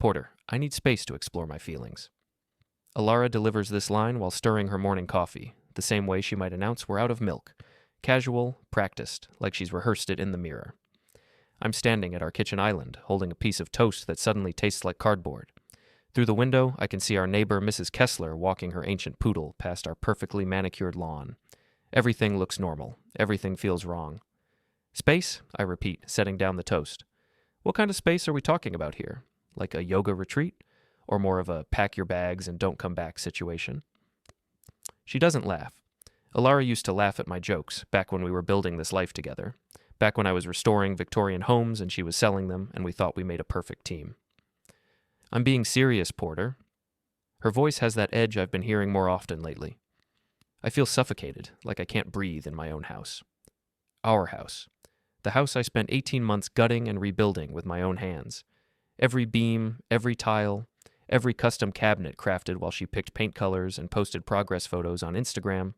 Porter, I need space to explore my feelings. Elara delivers this line while stirring her morning coffee, the same way she might announce we're out of milk. Casual, practiced, like she's rehearsed it in the mirror. I'm standing at our kitchen island, holding a piece of toast that suddenly tastes like cardboard. Through the window, I can see our neighbor, Mrs. Kessler, walking her ancient poodle past our perfectly manicured lawn. Everything looks normal. Everything feels wrong. Space? I repeat, setting down the toast. What kind of space are we talking about here? Like a yoga retreat? Or more of a pack your bags and don't come back situation? She doesn't laugh. Elara used to laugh at my jokes back when we were building this life together. Back when I was restoring Victorian homes and she was selling them and we thought we made a perfect team. I'm being serious, Porter. Her voice has that edge I've been hearing more often lately. I feel suffocated, like I can't breathe in my own house. Our house. The house I spent 18 months gutting and rebuilding with my own hands. Every beam, every tile, every custom cabinet crafted while she picked paint colors and posted progress photos on Instagram.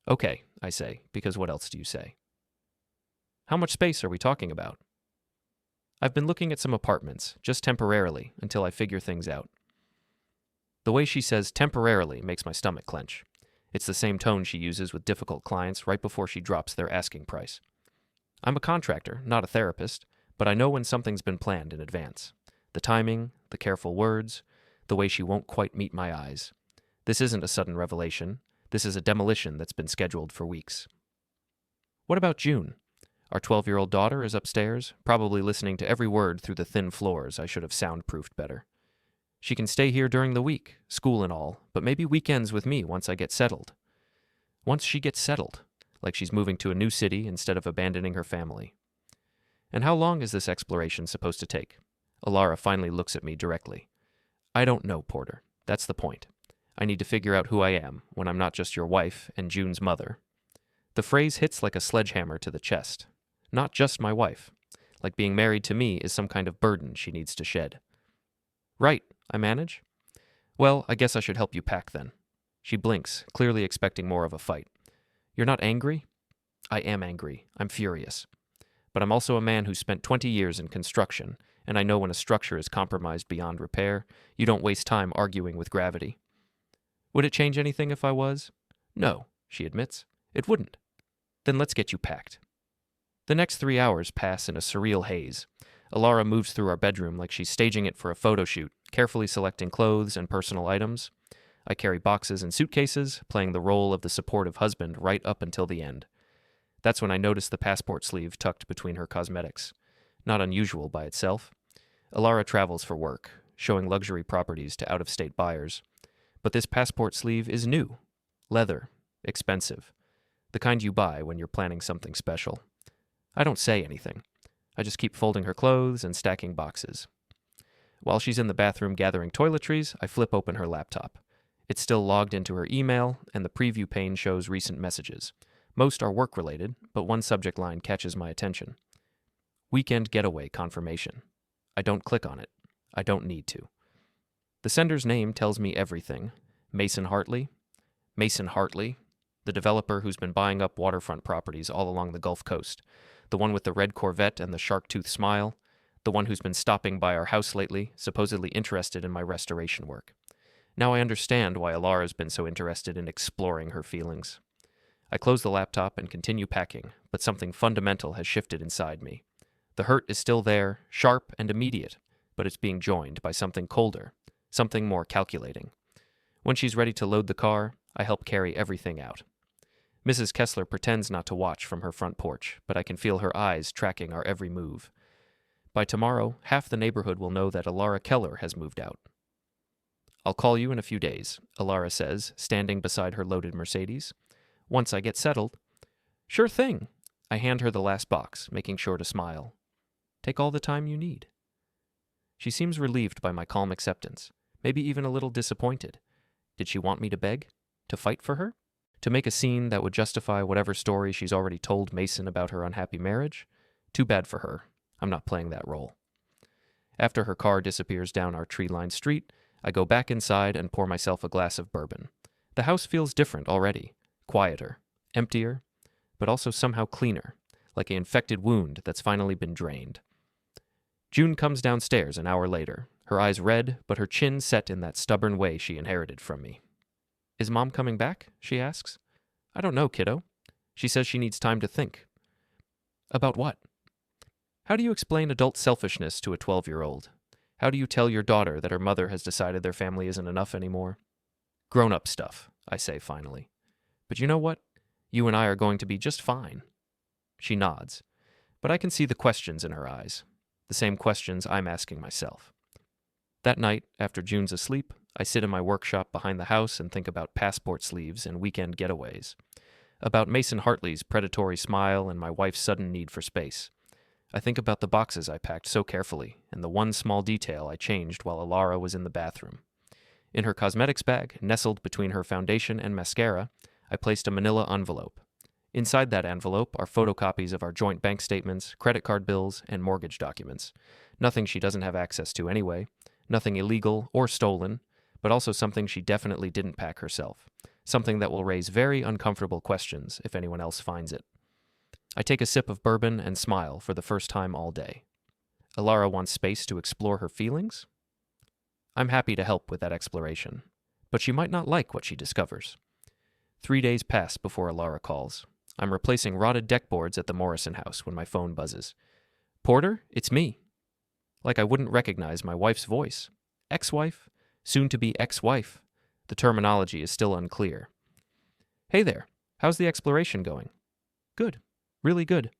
Okay, I say, because what else do you say? How much space are we talking about? I've been looking at some apartments, just temporarily, until I figure things out. The way she says temporarily makes my stomach clench. It's the same tone she uses with difficult clients right before she drops their asking price. I'm a contractor, not a therapist, but I know when something's been planned in advance. The timing, the careful words, the way she won't quite meet my eyes. This isn't a sudden revelation. This is a demolition that's been scheduled for weeks. What about June? Our 12-year-old daughter is upstairs, probably listening to every word through the thin floors I should have soundproofed better. She can stay here during the week, school and all, but maybe weekends with me once I get settled. Once she gets settled, like she's moving to a new city instead of abandoning her family. And how long is this exploration supposed to take? Elara finally looks at me directly. I don't know, Porter. That's the point. I need to figure out who I am when I'm not just your wife and June's mother. The phrase hits like a sledgehammer to the chest. Not just my wife. Like being married to me is some kind of burden she needs to shed. Right, I manage. Well, I guess I should help you pack then. She blinks, clearly expecting more of a fight. You're not angry? I am angry. I'm furious. But I'm also a man who spent 20 years in construction, and I know when a structure is compromised beyond repair, you don't waste time arguing with gravity. Would it change anything if I was? No, she admits. It wouldn't. Then let's get you packed. The next 3 hours pass in a surreal haze. Elara moves through our bedroom like she's staging it for a photo shoot, carefully selecting clothes and personal items. I carry boxes and suitcases, playing the role of the supportive husband right up until the end. That's when I notice the passport sleeve tucked between her cosmetics. Not unusual by itself. Elara travels for work, showing luxury properties to out-of-state buyers. But this passport sleeve is new. Leather. Expensive. The kind you buy when you're planning something special. I don't say anything. I just keep folding her clothes and stacking boxes. While she's in the bathroom gathering toiletries, I flip open her laptop. It's still logged into her email, and the preview pane shows recent messages. Most are work-related, but one subject line catches my attention. Weekend getaway confirmation. I don't click on it. I don't need to. The sender's name tells me everything. Mason Hartley. Mason Hartley, the developer who's been buying up waterfront properties all along the Gulf Coast. The one with the red Corvette and the shark-tooth smile. The one who's been stopping by our house lately, supposedly interested in my restoration work. Now I understand why Elara's been so interested in exploring her feelings. I close the laptop and continue packing, but something fundamental has shifted inside me. The hurt is still there, sharp and immediate, but it's being joined by something colder, something more calculating. When she's ready to load the car, I help carry everything out. Mrs. Kessler pretends not to watch from her front porch, but I can feel her eyes tracking our every move. By tomorrow, half the neighborhood will know that Elara Keller has moved out. I'll call you in a few days, Elara says, standing beside her loaded Mercedes. Once I get settled. Sure thing. I hand her the last box, making sure to smile. Take all the time you need. She seems relieved by my calm acceptance, maybe even a little disappointed. Did she want me to beg? To fight for her? To make a scene that would justify whatever story she's already told Mason about her unhappy marriage? Too bad for her. I'm not playing that role. After her car disappears down our tree-lined street, I go back inside and pour myself a glass of bourbon. The house feels different already. Quieter, emptier, but also somehow cleaner, like an infected wound that's finally been drained. June comes downstairs an hour later, her eyes red, but her chin set in that stubborn way she inherited from me. "Is Mom coming back?" she asks. "I don't know, kiddo. She says she needs time to think." "About what?" "How do you explain adult selfishness to a 12-year-old? How do you tell your daughter that her mother has decided their family isn't enough anymore?" "Grown-up stuff," I say finally. "But you know what? You and I are going to be just fine." She nods, but I can see the questions in her eyes, the same questions I'm asking myself. That night, after June's asleep, I sit in my workshop behind the house and think about passport sleeves and weekend getaways, about Mason Hartley's predatory smile and my wife's sudden need for space. I think about the boxes I packed so carefully and the one small detail I changed while Elara was in the bathroom. In her cosmetics bag, nestled between her foundation and mascara, I placed a manila envelope. Inside that envelope are photocopies of our joint bank statements, credit card bills, and mortgage documents. Nothing she doesn't have access to anyway, nothing illegal or stolen, but also something she definitely didn't pack herself, something that will raise very uncomfortable questions if anyone else finds it. I take a sip of bourbon and smile for the first time all day. Elara wants space to explore her feelings? I'm happy to help with that exploration, but she might not like what she discovers. 3 days pass before Elara calls. I'm replacing rotted deck boards at the Morrison house when my phone buzzes. "Porter, it's me." Like I wouldn't recognize my wife's voice. Ex-wife? Soon-to-be ex-wife. The terminology is still unclear. "Hey there. How's the exploration going?" "Good. Really good.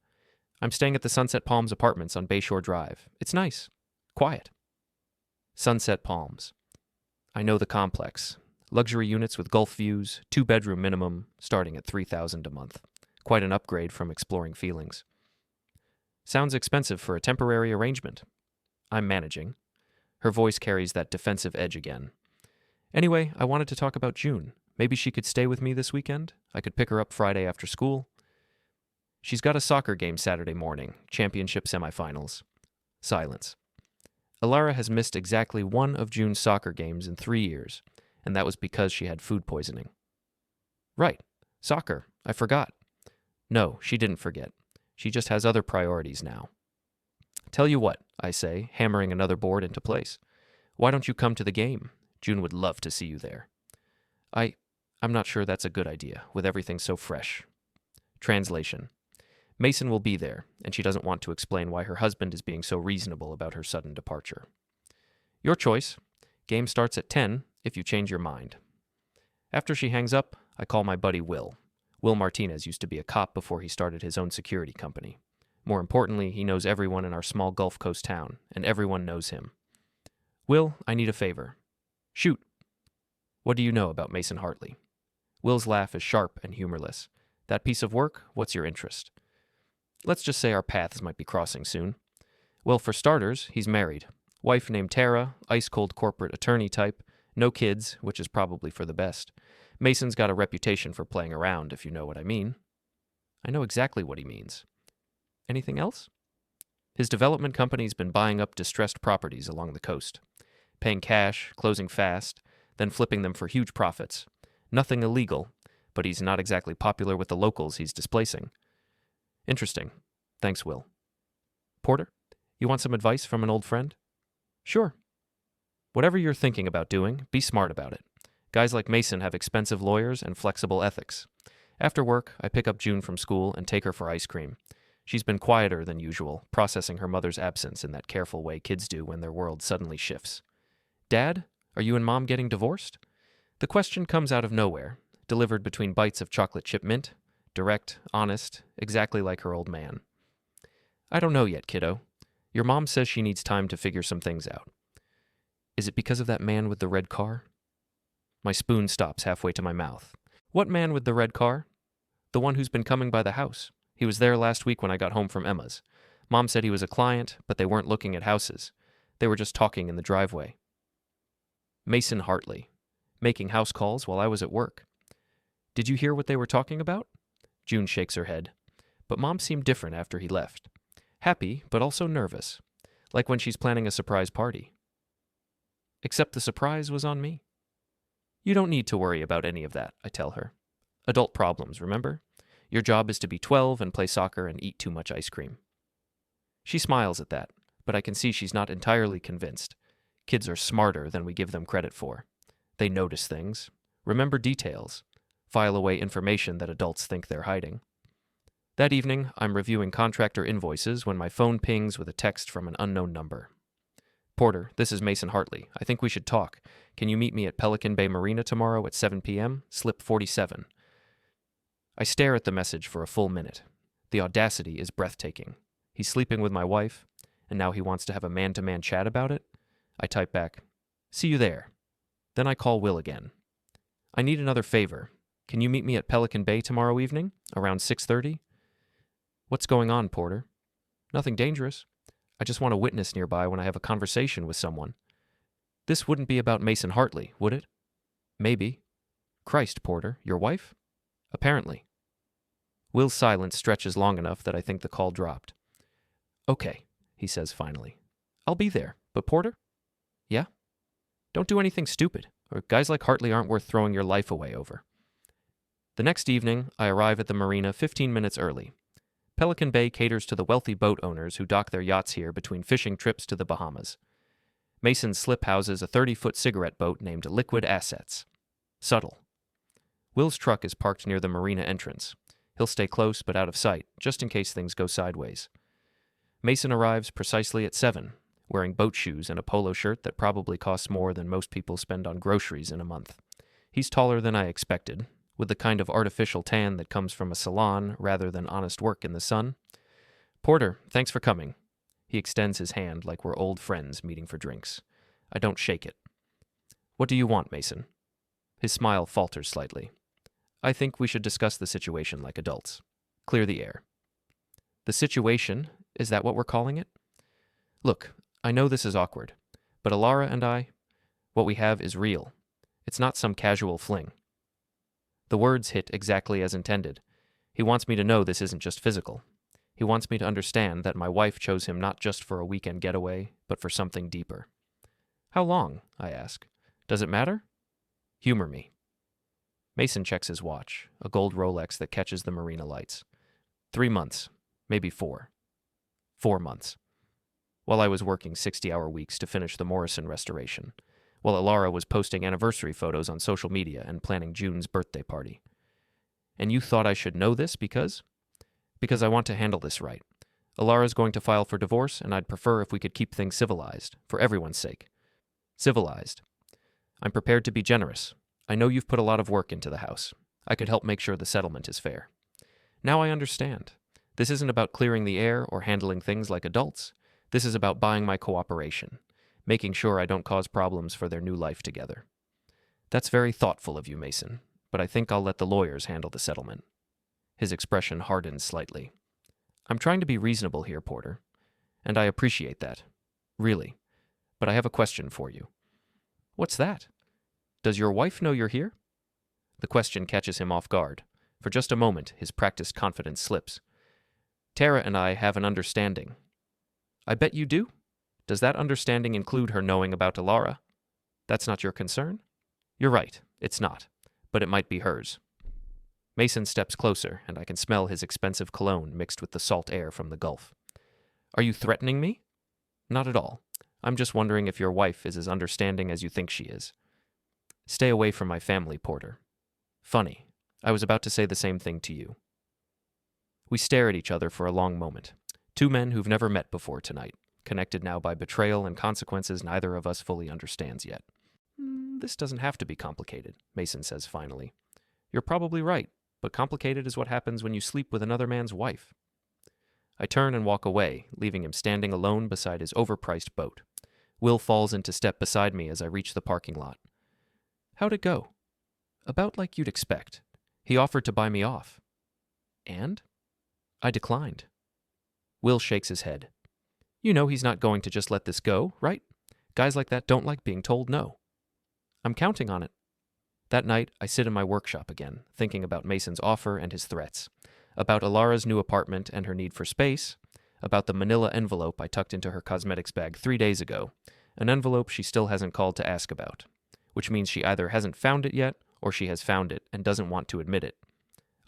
I'm staying at the Sunset Palms Apartments on Bayshore Drive. It's nice. Quiet." Sunset Palms. I know the complex. Luxury units with Gulf views, 2-bedroom minimum, starting at $3,000 a month. Quite an upgrade from exploring feelings. Sounds expensive for a temporary arrangement. I'm managing. Her voice carries that defensive edge again. "Anyway, I wanted to talk about June. Maybe she could stay with me this weekend? I could pick her up Friday after school." "She's got a soccer game Saturday morning, championship semifinals." Silence. Elara has missed exactly one of June's soccer games in 3 years, and that was because she had food poisoning. "Right. Soccer. I forgot." No, she didn't forget. She just has other priorities now. "Tell you what," I say, hammering another board into place. "Why don't you come to the game? June would love to see you there." I'm not sure that's a good idea, with everything so fresh." Translation. Mason will be there, and she doesn't want to explain why her husband is being so reasonable about her sudden departure. "Your choice. Game starts at 10 if you change your mind." After she hangs up, I call my buddy Will. Will Martinez used to be a cop before he started his own security company. More importantly, he knows everyone in our small Gulf Coast town, and everyone knows him. "Will, I need a favor." "Shoot." "What do you know about Mason Hartley?" Will's laugh is sharp and humorless. "That piece of work? What's your interest?" "Let's just say our paths might be crossing soon." "Well, for starters, he's married. Wife named Tara, ice-cold corporate attorney type, no kids, which is probably for the best. Mason's got a reputation for playing around, if you know what I mean." I know exactly what he means. "Anything else?" "His development company's been buying up distressed properties along the coast. Paying cash, closing fast, then flipping them for huge profits. Nothing illegal, but he's not exactly popular with the locals he's displacing." "Interesting. Thanks, Will." "Porter, you want some advice from an old friend?" "Sure." "Whatever you're thinking about doing, be smart about it. Guys like Mason have expensive lawyers and flexible ethics. After work, I pick up June from school and take her for ice cream. She's been quieter than usual, processing her mother's absence in that careful way kids do when their world suddenly shifts. "Dad, are you and Mom getting divorced?" The question comes out of nowhere, delivered between bites of chocolate chip mint, direct, honest, exactly like her old man. "I don't know yet, kiddo. Your mom says she needs time to figure some things out." "Is it because of that man with the red car?" My spoon stops halfway to my mouth. "What man with the red car?" "The one who's been coming by the house. He was there last week when I got home from Emma's. Mom said he was a client, but they weren't looking at houses. They were just talking in the driveway." Mason Hartley. Making house calls while I was at work. "Did you hear what they were talking about?" June shakes her head. But Mom seemed different after he left. Happy, but also nervous. Like when she's planning a surprise party. Except the surprise was on me. "You don't need to worry about any of that," I tell her. "Adult problems, remember? Your job is to be 12 and play soccer and eat too much ice cream." She smiles at that, but I can see she's not entirely convinced. Kids are smarter than we give them credit for. They notice things, remember details, file away information that adults think they're hiding. That evening, I'm reviewing contractor invoices when my phone pings with a text from an unknown number. Porter, this is Mason Hartley. I think we should talk. Can you meet me at Pelican Bay Marina tomorrow at 7 p.m.? Slip 47. I stare at the message for a full minute. The audacity is breathtaking. He's sleeping with my wife, and now he wants to have a man-to-man chat about it? I type back, see you there. Then I call Will again. I need another favor. Can you meet me at Pelican Bay tomorrow evening, around 6:30? What's going on, Porter? Nothing dangerous. I just want a witness nearby when I have a conversation with someone. This wouldn't be about Mason Hartley, would it? Maybe. Christ, Porter, your wife? Apparently. Will's silence stretches long enough that I think the call dropped. Okay, he says finally. I'll be there, but Porter? Yeah? Don't do anything stupid, or guys like Hartley aren't worth throwing your life away over. The next evening, I arrive at the marina 15 minutes early. Pelican Bay caters to the wealthy boat owners who dock their yachts here between fishing trips to the Bahamas. Mason's slip houses a 30-foot cigarette boat named Liquid Assets. Subtle. Will's truck is parked near the marina entrance. He'll stay close but out of sight, just in case things go sideways. Mason arrives precisely at 7, wearing boat shoes and a polo shirt that probably costs more than most people spend on groceries in a month. He's taller than I expected, with the kind of artificial tan that comes from a salon rather than honest work in the sun. Porter, thanks for coming. He extends his hand like we're old friends meeting for drinks. I don't shake it. What do you want, Mason? His smile falters slightly. I think we should discuss the situation like adults. Clear the air. The situation? Is that what we're calling it? Look, I know this is awkward, but Elara and I, what we have is real. It's not some casual fling. The words hit exactly as intended. He wants me to know this isn't just physical. He wants me to understand that my wife chose him not just for a weekend getaway, but for something deeper. How long? I ask. Does it matter? Humor me. Mason checks his watch, a gold Rolex that catches the marina lights. 3 months, maybe 4. 4 months. While I was working 60-hour weeks to finish the Morrison restoration, while Elara was posting anniversary photos on social media and planning June's birthday party. And you thought I should know this because? Because I want to handle this right. Elara's going to file for divorce, and I'd prefer if we could keep things civilized, for everyone's sake. Civilized. I'm prepared to be generous. I know you've put a lot of work into the house. I could help make sure the settlement is fair. Now I understand. This isn't about clearing the air or handling things like adults. This is about buying my cooperation, making sure I don't cause problems for their new life together. That's very thoughtful of you, Mason, but I think I'll let the lawyers handle the settlement. His expression hardens slightly. I'm trying to be reasonable here, Porter, and I appreciate that. Really. But I have a question for you. What's that? Does your wife know you're here? The question catches him off guard. For just a moment, his practiced confidence slips. Tara and I have an understanding. I bet you do? Does that understanding include her knowing about Elara? That's not your concern? You're right, it's not, but it might be hers. Mason steps closer, and I can smell his expensive cologne mixed with the salt air from the Gulf. Are you threatening me? Not at all. I'm just wondering if your wife is as understanding as you think she is. Stay away from my family, Porter. Funny. I was about to say the same thing to you. We stare at each other for a long moment. Two men who've never met before tonight, connected now by betrayal and consequences neither of us fully understands yet. This doesn't have to be complicated, Mason says finally. You're probably right, but complicated is what happens when you sleep with another man's wife. I turn and walk away, leaving him standing alone beside his overpriced boat. Will falls into step beside me as I reach the parking lot. How'd it go? About like you'd expect. He offered to buy me off. And? I declined. Will shakes his head. You know he's not going to just let this go, right? Guys like that don't like being told no. I'm counting on it. That night, I sit in my workshop again, thinking about Mason's offer and his threats, about Elara's new apartment and her need for space, about the manila envelope I tucked into her cosmetics bag 3 days ago, an envelope she still hasn't called to ask about, which means she either hasn't found it yet or she has found it and doesn't want to admit it.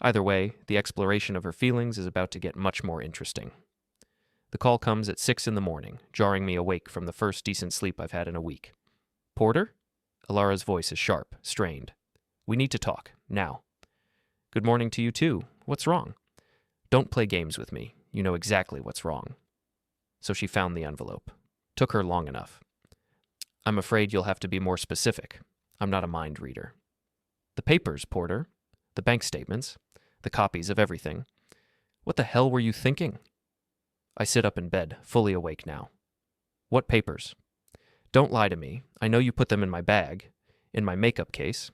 Either way, the exploration of her feelings is about to get much more interesting. The call comes at 6 in the morning, jarring me awake from the first decent sleep I've had in a week. Porter? Elara's voice is sharp, strained. We need to talk, now. Good morning to you too. What's wrong? Don't play games with me. You know exactly what's wrong. So she found the envelope. Took her long enough. I'm afraid you'll have to be more specific. I'm not a mind reader. The papers, Porter. The bank statements. The copies of everything. What the hell were you thinking? I sit up in bed, fully awake now. What papers? Don't lie to me. I know you put them in my bag. In my makeup case.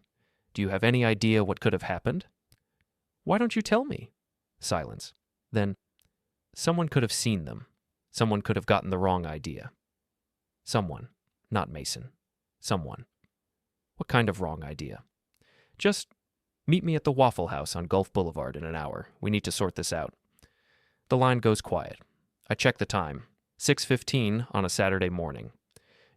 Do you have any idea what could have happened? Why don't you tell me? Silence. Then, someone could have seen them. Someone could have gotten the wrong idea. Someone. Not Mason. Someone. What kind of wrong idea? Just meet me at the Waffle House on Gulf Boulevard in an hour. We need to sort this out. The line goes quiet. I check the time. 6:15 on a Saturday morning.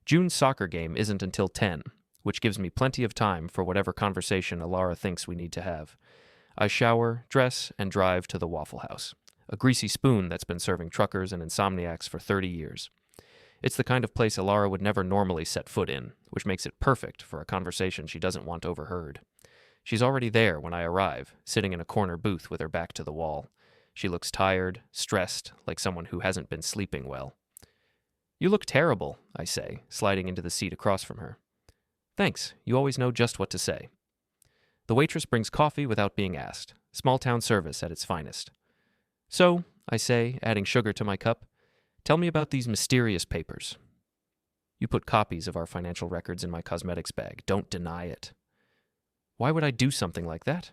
June's soccer game isn't until 10, which gives me plenty of time for whatever conversation Elara thinks we need to have. I shower, dress, and drive to the Waffle House, a greasy spoon that's been serving truckers and insomniacs for 30 years. It's the kind of place Elara would never normally set foot in, which makes it perfect for a conversation she doesn't want overheard. She's already there when I arrive, sitting in a corner booth with her back to the wall. She looks tired, stressed, like someone who hasn't been sleeping well. You look terrible, I say, sliding into the seat across from her. Thanks, you always know just what to say. The waitress brings coffee without being asked, small-town service at its finest. So, I say, adding sugar to my cup, tell me about these mysterious papers. You put copies of our financial records in my cosmetics bag. Don't deny it. Why would I do something like that?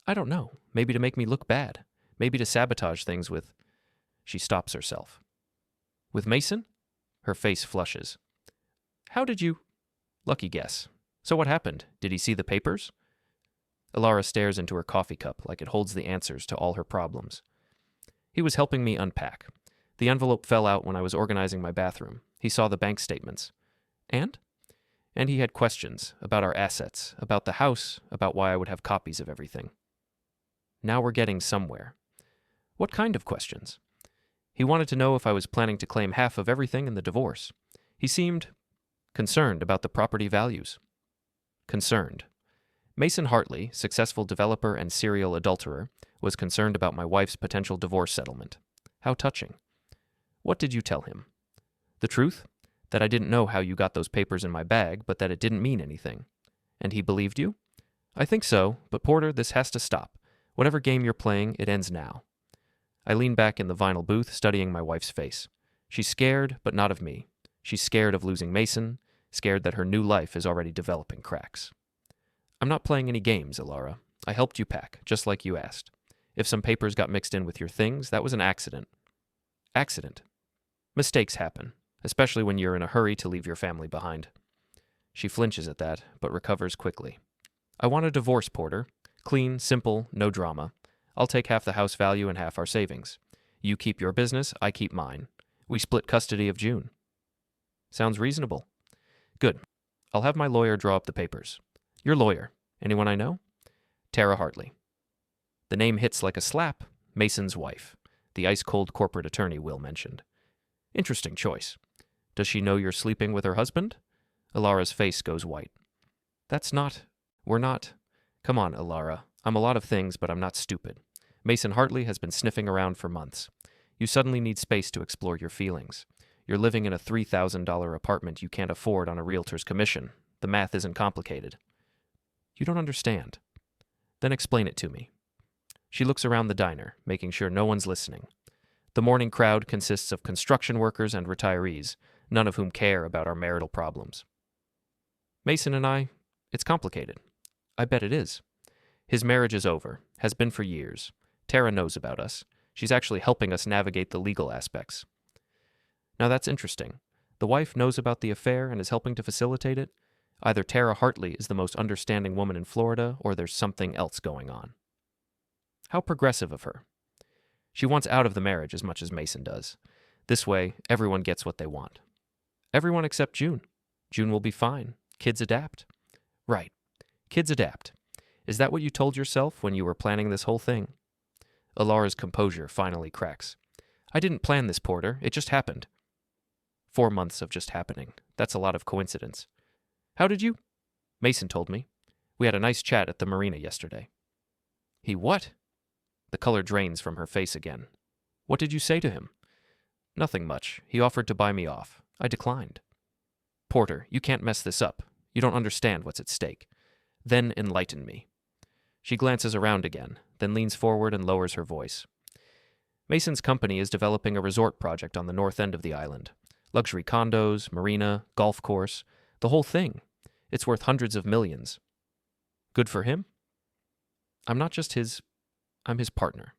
I don't know. Maybe to make me look bad. Maybe to sabotage things with... She stops herself. With Mason? Her face flushes. How did you... Lucky guess. So what happened? Did he see the papers? Elara stares into her coffee cup like it holds the answers to all her problems. He was helping me unpack. The envelope fell out when I was organizing my bathroom. He saw the bank statements. And? And he had questions about our assets, about the house, about why I would have copies of everything. Now we're getting somewhere. What kind of questions? He wanted to know if I was planning to claim half of everything in the divorce. He seemed concerned about the property values. Concerned. Mason Hartley, successful developer and serial adulterer, was concerned about my wife's potential divorce settlement. How touching. What did you tell him? The truth? That I didn't know how you got those papers in my bag, but that it didn't mean anything. And he believed you? I think so, but Porter, this has to stop. Whatever game you're playing, it ends now. I lean back in the vinyl booth, studying my wife's face. She's scared, but not of me. She's scared of losing Mason, scared that her new life is already developing cracks. I'm not playing any games, Elara. I helped you pack, just like you asked. If some papers got mixed in with your things, that was an accident. Accident. Mistakes happen, especially when you're in a hurry to leave your family behind. She flinches at that, but recovers quickly. I want a divorce, Porter. Clean, simple, no drama. I'll take half the house value and half our savings. You keep your business, I keep mine. We split custody of June. Sounds reasonable. Good. I'll have my lawyer draw up the papers. Your lawyer. Anyone I know? Tara Hartley. The name hits like a slap. Mason's wife. The ice-cold corporate attorney Will mentioned. Interesting choice. Does she know you're sleeping with her husband? Elara's face goes white. We're not... Come on, Elara. I'm a lot of things, but I'm not stupid. Mason Hartley has been sniffing around for months. You suddenly need space to explore your feelings. You're living in a $3,000 apartment you can't afford on a realtor's commission. The math isn't complicated. You don't understand. Then explain it to me. She looks around the diner, making sure no one's listening. The morning crowd consists of construction workers and retirees, none of whom care about our marital problems. Mason and I, it's complicated. I bet it is. His marriage is over, has been for years. Tara knows about us. She's actually helping us navigate the legal aspects. Now that's interesting. The wife knows about the affair and is helping to facilitate it. Either Tara Hartley is the most understanding woman in Florida, or there's something else going on. How progressive of her. She wants out of the marriage as much as Mason does. This way, everyone gets what they want. Everyone except June. June will be fine. Kids adapt. Right. Kids adapt. Is that what you told yourself when you were planning this whole thing? Elara's composure finally cracks. I didn't plan this, Porter. It just happened. 4 months of just happening. That's a lot of coincidence. How did you? Mason told me. We had a nice chat at the marina yesterday. He what? The color drains from her face again. What did you say to him? Nothing much. He offered to buy me off. I declined. Porter, you can't mess this up. You don't understand what's at stake. Then enlighten me. She glances around again, then leans forward and lowers her voice. Mason's company is developing a resort project on the north end of the island. Luxury condos, marina, golf course, the whole thing. It's worth hundreds of millions. Good for him? I'm his partner.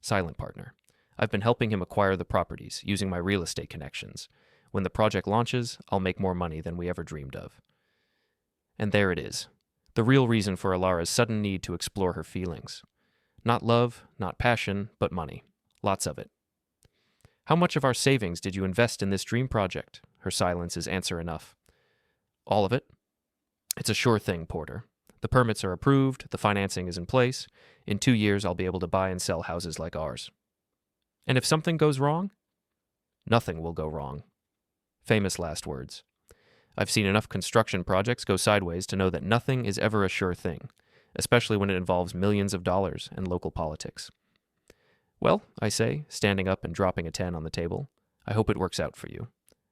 Silent partner. I've been helping him acquire the properties, using my real estate connections. When the project launches, I'll make more money than we ever dreamed of. And there it is. The real reason for Elara's sudden need to explore her feelings. Not love, not passion, but money. Lots of it. How much of our savings did you invest in this dream project? Her silence is answer enough. All of it. It's a sure thing, Porter. The permits are approved, the financing is in place. In 2 years, I'll be able to buy and sell houses like ours. And if something goes wrong? Nothing will go wrong. Famous last words. I've seen enough construction projects go sideways to know that nothing is ever a sure thing, especially when it involves millions of dollars and local politics. Well, I say, standing up and dropping a 10 on the table, I hope it works out for you.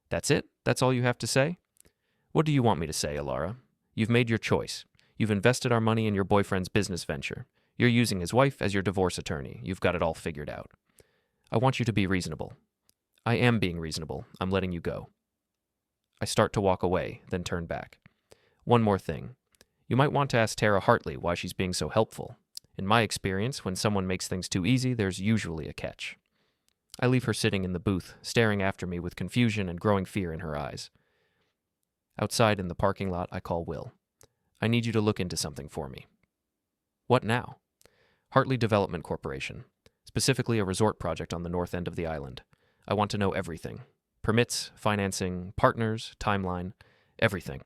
That's it? That's all you have to say? What do you want me to say, Elara? You've made your choice. You've invested our money in your boyfriend's business venture. You're using his wife as your divorce attorney. You've got it all figured out. I want you to be reasonable. I am being reasonable. I'm letting you go. I start to walk away, then turn back. One more thing. You might want to ask Tara Hartley why she's being so helpful. In my experience, when someone makes things too easy, there's usually a catch. I leave her sitting in the booth, staring after me with confusion and growing fear in her eyes. Outside in the parking lot, I call Will. I need you to look into something for me. What now? Hartley Development Corporation. Specifically a resort project on the north end of the island. I want to know everything. Permits, financing, partners, timeline, everything.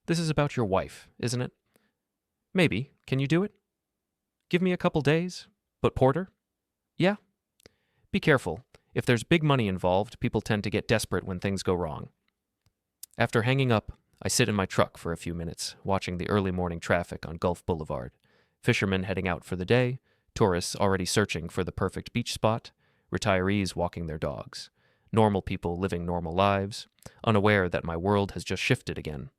This is about your wife, isn't it? Maybe. Can you do it? Give me a couple days. But Porter? Yeah? Be careful. If there's big money involved, people tend to get desperate when things go wrong. After hanging up, I sit in my truck for a few minutes, watching the early morning traffic on Gulf Boulevard. Fishermen heading out for the day, tourists already searching for the perfect beach spot, retirees walking their dogs, normal people living normal lives, unaware that my world has just shifted again.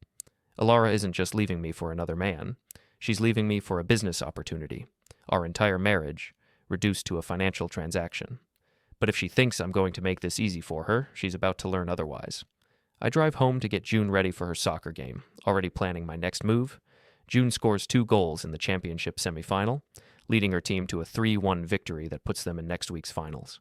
Elara isn't just leaving me for another man. She's leaving me for a business opportunity, our entire marriage, reduced to a financial transaction. But if she thinks I'm going to make this easy for her, she's about to learn otherwise. I drive home to get June ready for her soccer game, already planning my next move. June scores 2 goals in the championship semifinal, leading her team to a 3-1 victory that puts them in next week's finals.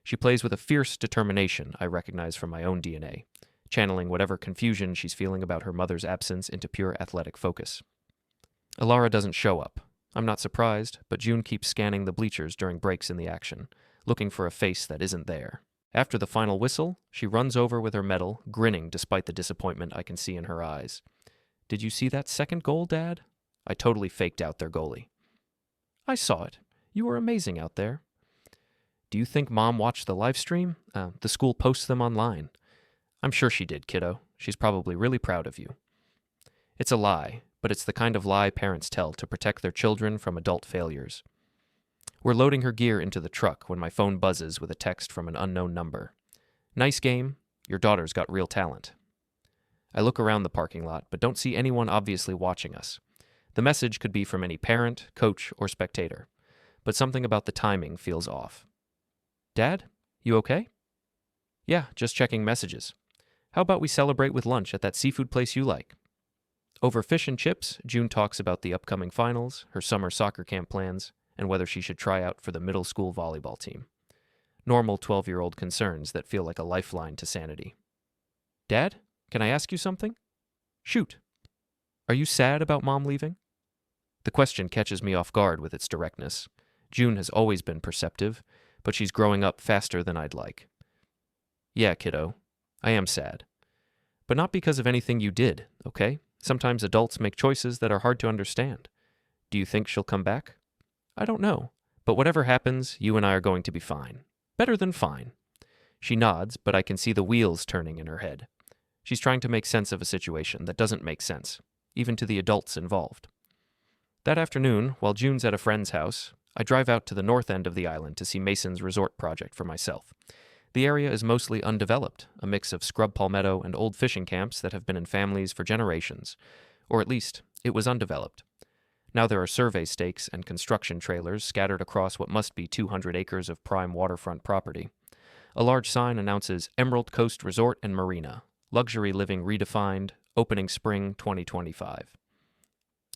She plays with a fierce determination I recognize from my own DNA, channeling whatever confusion she's feeling about her mother's absence into pure athletic focus. Elara doesn't show up. I'm not surprised, but June keeps scanning the bleachers during breaks in the action, looking for a face that isn't there. After the final whistle, she runs over with her medal, grinning despite the disappointment I can see in her eyes. Did you see that second goal, Dad? I totally faked out their goalie. I saw it. You were amazing out there. Do you think Mom watched the live stream? The school posts them online. I'm sure she did, kiddo. She's probably really proud of you. It's a lie, but it's the kind of lie parents tell to protect their children from adult failures. We're loading her gear into the truck when my phone buzzes with a text from an unknown number. Nice game. Your daughter's got real talent. I look around the parking lot, but don't see anyone obviously watching us. The message could be from any parent, coach, or spectator, but something about the timing feels off. Dad, you okay? Yeah, just checking messages. How about we celebrate with lunch at that seafood place you like? Over fish and chips, June talks about the upcoming finals, her summer soccer camp plans, and whether she should try out for the middle school volleyball team. Normal 12-year-old concerns that feel like a lifeline to sanity. Dad, can I ask you something? Shoot. Are you sad about Mom leaving? The question catches me off guard with its directness. June has always been perceptive, but she's growing up faster than I'd like. Yeah, kiddo, I am sad. But not because of anything you did, okay? Sometimes adults make choices that are hard to understand. Do you think she'll come back? I don't know, but whatever happens, you and I are going to be fine. Better than fine. She nods, but I can see the wheels turning in her head. She's trying to make sense of a situation that doesn't make sense, even to the adults involved. That afternoon, while June's at a friend's house, I drive out to the north end of the island to see Mason's resort project for myself. The area is mostly undeveloped, a mix of scrub palmetto and old fishing camps that have been in families for generations. Or at least, it was undeveloped. Now there are survey stakes and construction trailers scattered across what must be 200 acres of prime waterfront property. A large sign announces Emerald Coast Resort and Marina, luxury living redefined, opening spring 2025.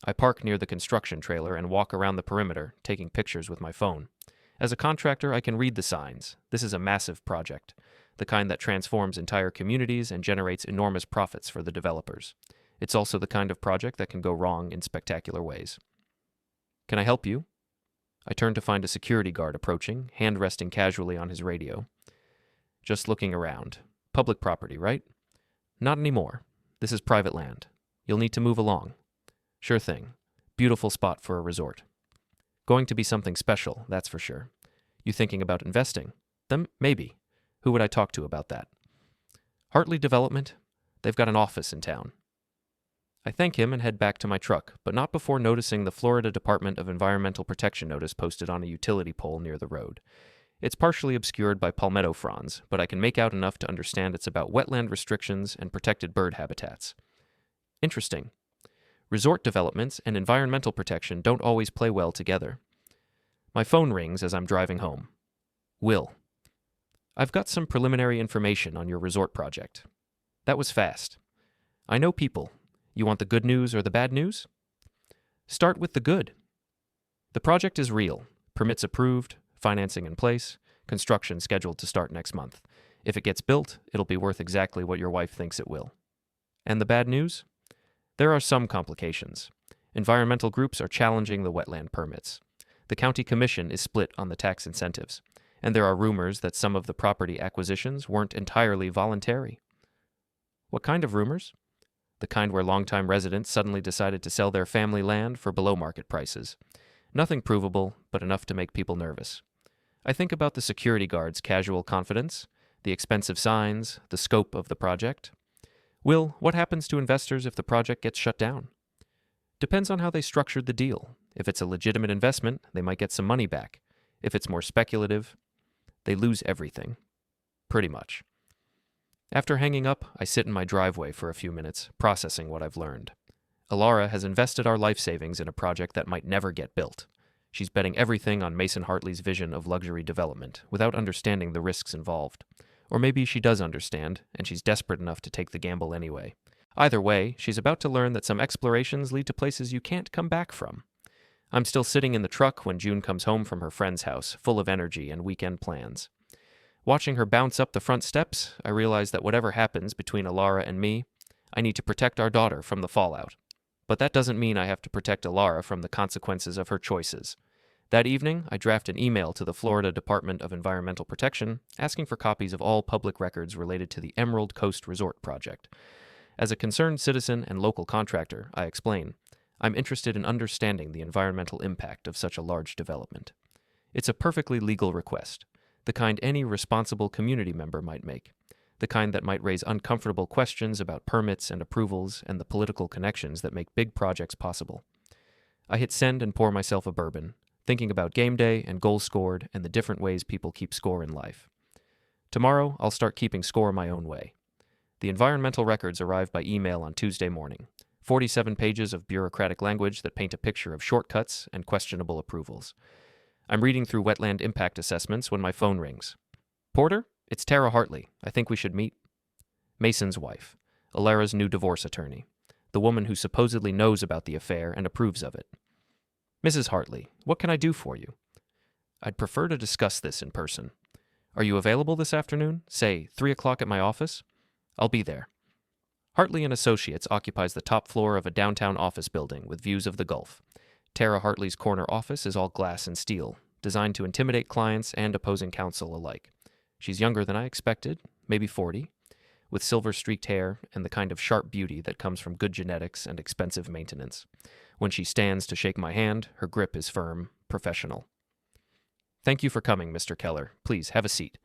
I park near the construction trailer and walk around the perimeter, taking pictures with my phone. As a contractor, I can read the signs. This is a massive project, the kind that transforms entire communities and generates enormous profits for the developers. It's also the kind of project that can go wrong in spectacular ways. Can I help you? I turn to find a security guard approaching, hand resting casually on his radio. Just looking around. Public property, right? Not anymore. This is private land. You'll need to move along. Sure thing. Beautiful spot for a resort. Going to be something special, that's for sure. You thinking about investing? Then maybe. Who would I talk to about that? Hartley Development? They've got an office in town. I thank him and head back to my truck, but not before noticing the Florida Department of Environmental Protection notice posted on a utility pole near the road. It's partially obscured by palmetto fronds, but I can make out enough to understand it's about wetland restrictions and protected bird habitats. Interesting. Resort developments and environmental protection don't always play well together. My phone rings as I'm driving home. Will. I've got some preliminary information on your resort project. That was fast. I know people. You want the good news or the bad news? Start with the good. The project is real. Permits approved, financing in place, construction scheduled to start next month. If it gets built, it'll be worth exactly what your wife thinks it will. And the bad news? There are some complications. Environmental groups are challenging the wetland permits. The county commission is split on the tax incentives, and there are rumors that some of the property acquisitions weren't entirely voluntary. What kind of rumors? The kind where longtime residents suddenly decided to sell their family land for below-market prices. Nothing provable, but enough to make people nervous. I think about the security guard's casual confidence, the expensive signs, the scope of the project. Will, what happens to investors if the project gets shut down? Depends on how they structured the deal. If it's a legitimate investment, they might get some money back. If it's more speculative, they lose everything. Pretty much. After hanging up, I sit in my driveway for a few minutes, processing what I've learned. Elara has invested our life savings in a project that might never get built. She's betting everything on Mason Hartley's vision of luxury development, without understanding the risks involved. Or maybe she does understand, and she's desperate enough to take the gamble anyway. Either way, she's about to learn that some explorations lead to places you can't come back from. I'm still sitting in the truck when June comes home from her friend's house, full of energy and weekend plans. Watching her bounce up the front steps, I realize that whatever happens between Elara and me, I need to protect our daughter from the fallout. But that doesn't mean I have to protect Elara from the consequences of her choices. That evening, I draft an email to the Florida Department of Environmental Protection asking for copies of all public records related to the Emerald Coast Resort project. As a concerned citizen and local contractor, I explain, I'm interested in understanding the environmental impact of such a large development. It's a perfectly legal request, the kind any responsible community member might make, the kind that might raise uncomfortable questions about permits and approvals and the political connections that make big projects possible. I hit send and pour myself a bourbon, thinking about game day and goals scored and the different ways people keep score in life. Tomorrow, I'll start keeping score my own way. The environmental records arrive by email on Tuesday morning. 47 pages of bureaucratic language that paint a picture of shortcuts and questionable approvals. I'm reading through wetland impact assessments when my phone rings. Porter, it's Tara Hartley. I think we should meet. Mason's wife, Elara's new divorce attorney, the woman who supposedly knows about the affair and approves of it. Mrs. Hartley, what can I do for you? I'd prefer to discuss this in person. Are you available this afternoon? Say, 3 o'clock at my office? I'll be there. Hartley & Associates occupies the top floor of a downtown office building with views of the Gulf. Tara Hartley's corner office is all glass and steel, designed to intimidate clients and opposing counsel alike. She's younger than I expected, maybe 40, with silver-streaked hair and the kind of sharp beauty that comes from good genetics and expensive maintenance. When she stands to shake my hand, her grip is firm, professional. Thank you for coming, Mr. Keller. Please, have a seat.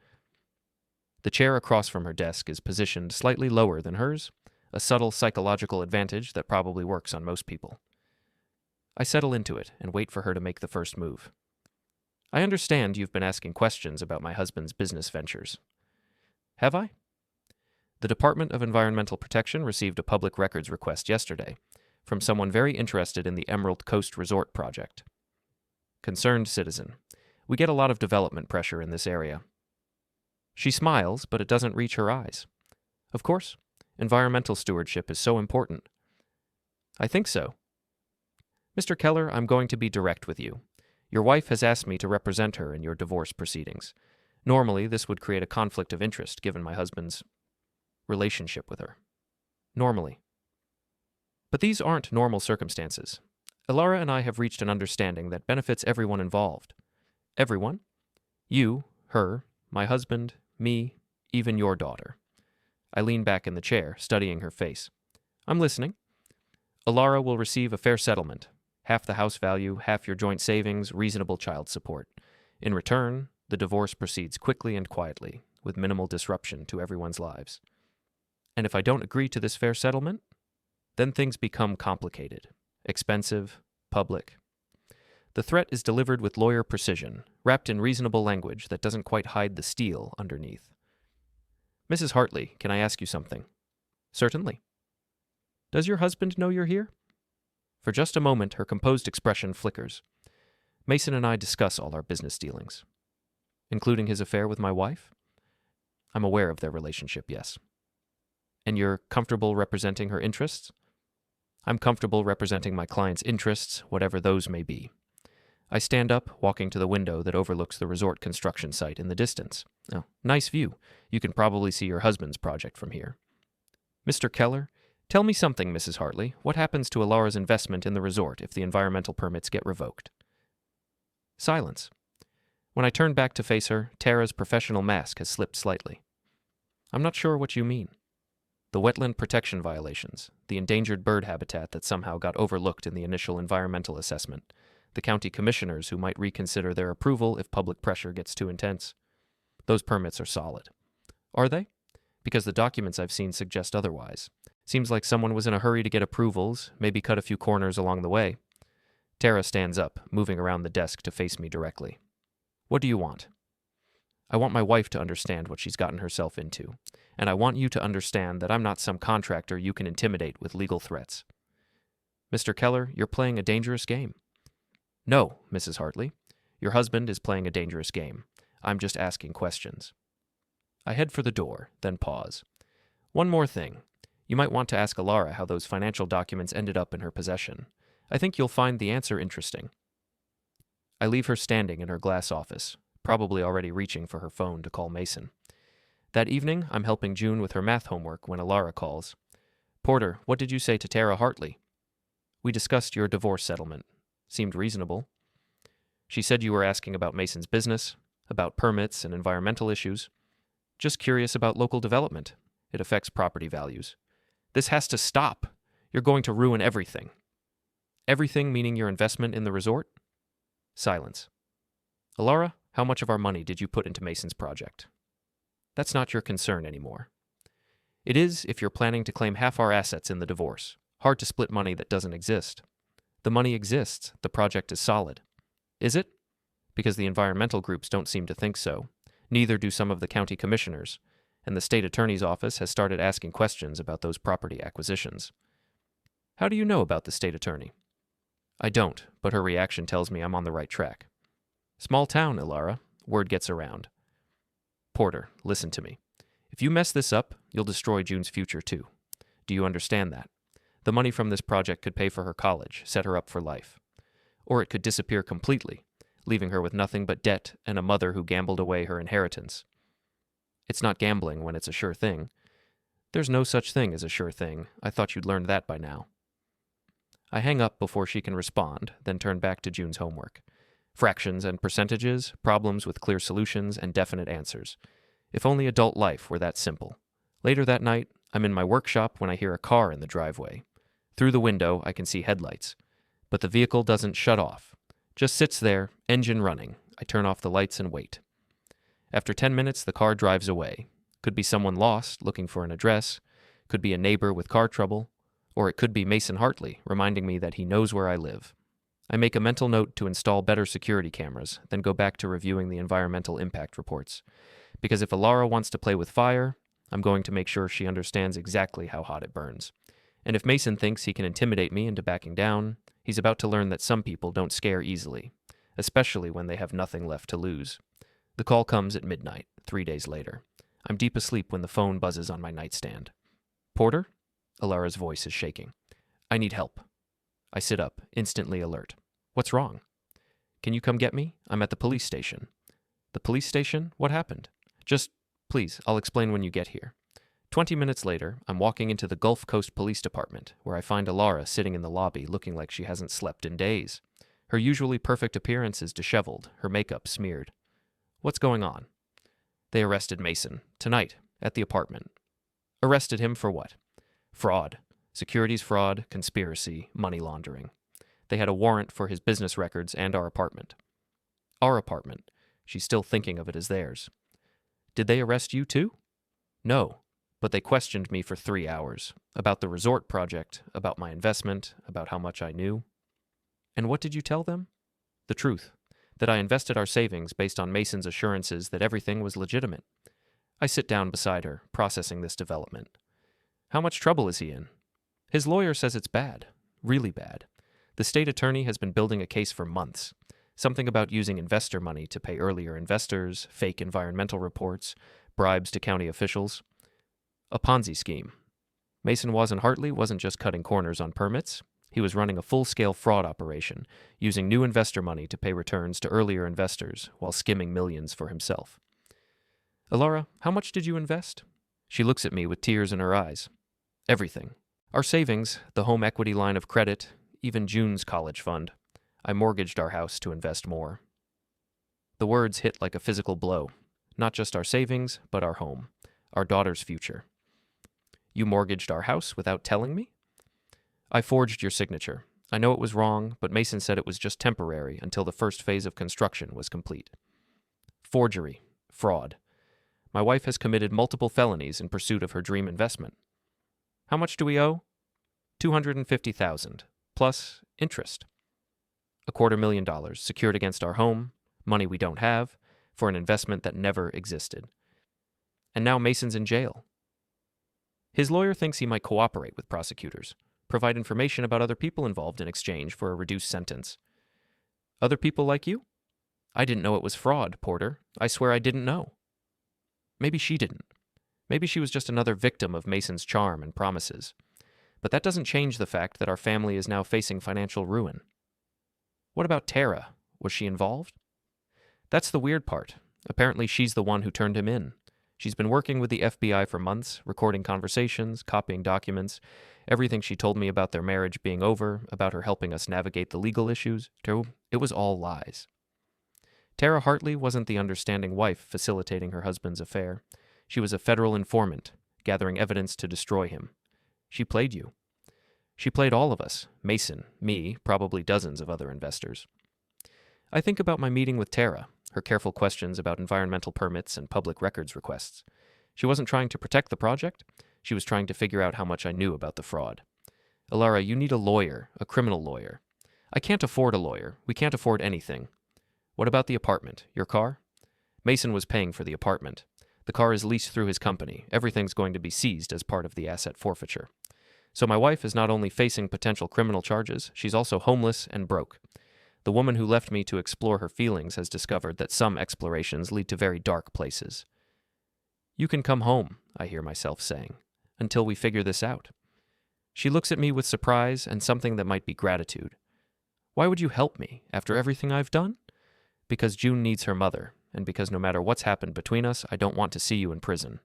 The chair across from her desk is positioned slightly lower than hers, a subtle psychological advantage that probably works on most people. I settle into it and wait for her to make the first move. I understand you've been asking questions about my husband's business ventures. Have I? The Department of Environmental Protection received a public records request yesterday from someone very interested in the Emerald Coast Resort project. Concerned citizen. We get a lot of development pressure in this area. She smiles, but it doesn't reach her eyes. Of course, environmental stewardship is so important. I think so. Mr. Keller, I'm going to be direct with you. Your wife has asked me to represent her in your divorce proceedings. Normally, this would create a conflict of interest given my husband's relationship with her. Normally. But these aren't normal circumstances. Elara and I have reached an understanding that benefits everyone involved. Everyone? You, her, my husband, me, even your daughter. I lean back in the chair, studying her face. I'm listening. Elara will receive a fair settlement. Half the house value, half your joint savings, reasonable child support. In return, the divorce proceeds quickly and quietly, with minimal disruption to everyone's lives. And if I don't agree to this fair settlement, then things become complicated, expensive, public. The threat is delivered with lawyer precision, wrapped in reasonable language that doesn't quite hide the steel underneath. Mrs. Hartley, can I ask you something? Certainly. Does your husband know you're here? For just a moment, her composed expression flickers. Mason and I discuss all our business dealings. Including his affair with my wife? I'm aware of their relationship, yes. And you're comfortable representing her interests? I'm comfortable representing my client's interests, whatever those may be. I stand up, walking to the window that overlooks the resort construction site in the distance. Oh, nice view. You can probably see your husband's project from here. Mr. Keller, tell me something, Mrs. Hartley. What happens to Elara's investment in the resort if the environmental permits get revoked? Silence. When I turn back to face her, Tara's professional mask has slipped slightly. I'm not sure what you mean. The wetland protection violations, the endangered bird habitat that somehow got overlooked in the initial environmental assessment, the county commissioners who might reconsider their approval if public pressure gets too intense. Those permits are solid. Are they? Because the documents I've seen suggest otherwise. Seems like someone was in a hurry to get approvals, maybe cut a few corners along the way. Tara stands up, moving around the desk to face me directly. What do you want? I want my wife to understand what she's gotten herself into, and I want you to understand that I'm not some contractor you can intimidate with legal threats. Mr. Keller, you're playing a dangerous game. No, Mrs. Hartley. Your husband is playing a dangerous game. I'm just asking questions. I head for the door, then pause. One more thing. You might want to ask Elara how those financial documents ended up in her possession. I think you'll find the answer interesting. I leave her standing in her glass office, probably already reaching for her phone to call Mason. That evening, I'm helping June with her math homework when Elara calls. Porter, what did you say to Tara Hartley? We discussed your divorce settlement. Seemed reasonable. She said you were asking about Mason's business, about permits and environmental issues. Just curious about local development. It affects property values. This has to stop. You're going to ruin everything. Everything meaning your investment in the resort? Silence. Elara, how much of our money did you put into Mason's project? That's not your concern anymore. It is if you're planning to claim half our assets in the divorce. Hard to split money that doesn't exist. The money exists. The project is solid. Is it? Because the environmental groups don't seem to think so. Neither do some of the county commissioners, and the state attorney's office has started asking questions about those property acquisitions. How do you know about the state attorney? I don't, but her reaction tells me I'm on the right track. Small town, Elara. Word gets around. Porter, listen to me. If you mess this up, you'll destroy June's future too. Do you understand that? The money from this project could pay for her college, set her up for life. Or it could disappear completely, leaving her with nothing but debt and a mother who gambled away her inheritance. It's not gambling when it's a sure thing. There's no such thing as a sure thing. I thought you'd learned that by now. I hang up before she can respond, then turn back to June's homework. Fractions and percentages, problems with clear solutions and definite answers. If only adult life were that simple. Later that night, I'm in my workshop when I hear a car in the driveway. Through the window, I can see headlights. But the vehicle doesn't shut off. Just sits there, engine running, I turn off the lights and wait. After 10 minutes, the car drives away. Could be someone lost, looking for an address. Could be a neighbor with car trouble. Or it could be Mason Hartley, reminding me that he knows where I live. I make a mental note to install better security cameras, then go back to reviewing the environmental impact reports. Because if Elara wants to play with fire, I'm going to make sure she understands exactly how hot it burns. And if Mason thinks he can intimidate me into backing down, he's about to learn that some people don't scare easily, especially when they have nothing left to lose. The call comes at midnight, 3 days later. I'm deep asleep when the phone buzzes on my nightstand. Porter? Elara's voice is shaking. I need help. I sit up, instantly alert. What's wrong? Can you come get me? I'm at the police station. The police station? What happened? Just, please, I'll explain when you get here. 20 minutes later, I'm walking into the Gulf Coast Police Department, where I find Elara sitting in the lobby looking like she hasn't slept in days. Her usually perfect appearance is disheveled, her makeup smeared. What's going on? They arrested Mason, tonight, at the apartment. Arrested him for what? Fraud. Securities fraud, conspiracy, money laundering. They had a warrant for his business records and our apartment. Our apartment. She's still thinking of it as theirs. Did they arrest you too? No, but they questioned me for 3 hours. About the resort project, about my investment, about how much I knew. And what did you tell them? The truth. That I invested our savings based on Mason's assurances that everything was legitimate. I sit down beside her, processing this development. How much trouble is he in? His lawyer says it's bad. Really bad. The state attorney has been building a case for months. Something about using investor money to pay earlier investors, fake environmental reports, bribes to county officials. A Ponzi scheme. Mason Hartley wasn't just cutting corners on permits. He was running a full-scale fraud operation, using new investor money to pay returns to earlier investors while skimming millions for himself. Elara, how much did you invest? She looks at me with tears in her eyes. Everything. Our savings, the home equity line of credit, even June's college fund. I mortgaged our house to invest more. The words hit like a physical blow. Not just our savings, but our home. Our daughter's future. You mortgaged our house without telling me? I forged your signature. I know it was wrong, but Mason said it was just temporary until the first phase of construction was complete. Forgery. Fraud. My wife has committed multiple felonies in pursuit of her dream investment. How much do we owe? $250,000, plus interest. $250,000 secured against our home, money we don't have, for an investment that never existed. And now Mason's in jail. His lawyer thinks he might cooperate with prosecutors, provide information about other people involved in exchange for a reduced sentence. Other people like you? I didn't know it was fraud, Porter. I swear I didn't know. Maybe she didn't. Maybe she was just another victim of Mason's charm and promises. But that doesn't change the fact that our family is now facing financial ruin. What about Tara? Was she involved? That's the weird part. Apparently she's the one who turned him in. She's been working with the FBI for months, recording conversations, copying documents, everything she told me about their marriage being over, about her helping us navigate the legal issues. It was all lies. Tara Hartley wasn't the understanding wife facilitating her husband's affair. She was a federal informant, gathering evidence to destroy him. She played you. She played all of us, Mason, me, probably dozens of other investors. I think about my meeting with Tara, her careful questions about environmental permits and public records requests. She wasn't trying to protect the project. She was trying to figure out how much I knew about the fraud. Elara, you need a lawyer, a criminal lawyer. I can't afford a lawyer. We can't afford anything. What about the apartment? Your car? Mason was paying for the apartment. The car is leased through his company. Everything's going to be seized as part of the asset forfeiture. So my wife is not only facing potential criminal charges, she's also homeless and broke. The woman who left me to explore her feelings has discovered that some explorations lead to very dark places. You can come home, I hear myself saying, until we figure this out. She looks at me with surprise and something that might be gratitude. Why would you help me after everything I've done? Because June needs her mother, and because no matter what's happened between us, I don't want to see you in prison.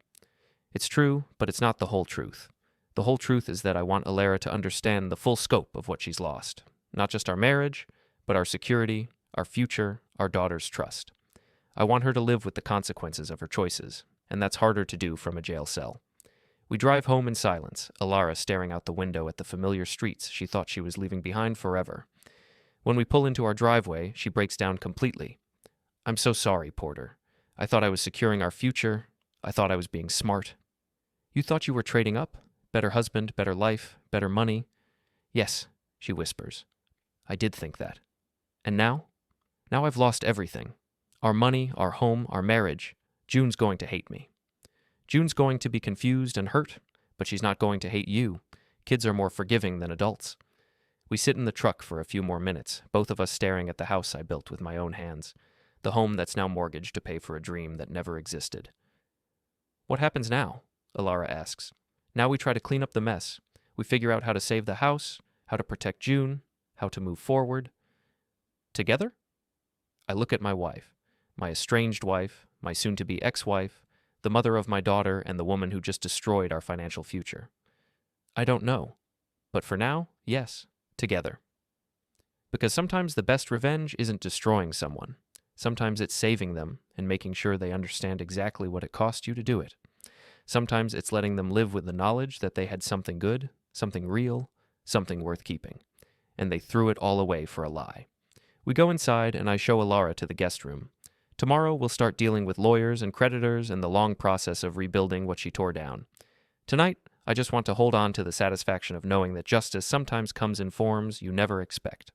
It's true, but it's not the whole truth. The whole truth is that I want Elara to understand the full scope of what she's lost. Not just our marriage, but our security, our future, our daughter's trust. I want her to live with the consequences of her choices, and that's harder to do from a jail cell. We drive home in silence, Elara staring out the window at the familiar streets she thought she was leaving behind forever. When we pull into our driveway, she breaks down completely. I'm so sorry, Porter. I thought I was securing our future. I thought I was being smart. You thought you were trading up? Better husband, better life, better money? Yes, she whispers. I did think that. And now? Now I've lost everything. Our money, our home, our marriage. June's going to hate me. June's going to be confused and hurt, but she's not going to hate you. Kids are more forgiving than adults. We sit in the truck for a few more minutes, both of us staring at the house I built with my own hands, the home that's now mortgaged to pay for a dream that never existed. What happens now? Elara asks. Now we try to clean up the mess. We figure out how to save the house, how to protect June, how to move forward. Together? I look at my wife, my estranged wife, my soon-to-be ex-wife, the mother of my daughter, and the woman who just destroyed our financial future. I don't know. But for now, yes, together. Because sometimes the best revenge isn't destroying someone. Sometimes it's saving them and making sure they understand exactly what it cost you to do it. Sometimes it's letting them live with the knowledge that they had something good, something real, something worth keeping. And they threw it all away for a lie. We go inside and I show Elara to the guest room. Tomorrow we'll start dealing with lawyers and creditors and the long process of rebuilding what she tore down. Tonight, I just want to hold on to the satisfaction of knowing that justice sometimes comes in forms you never expect.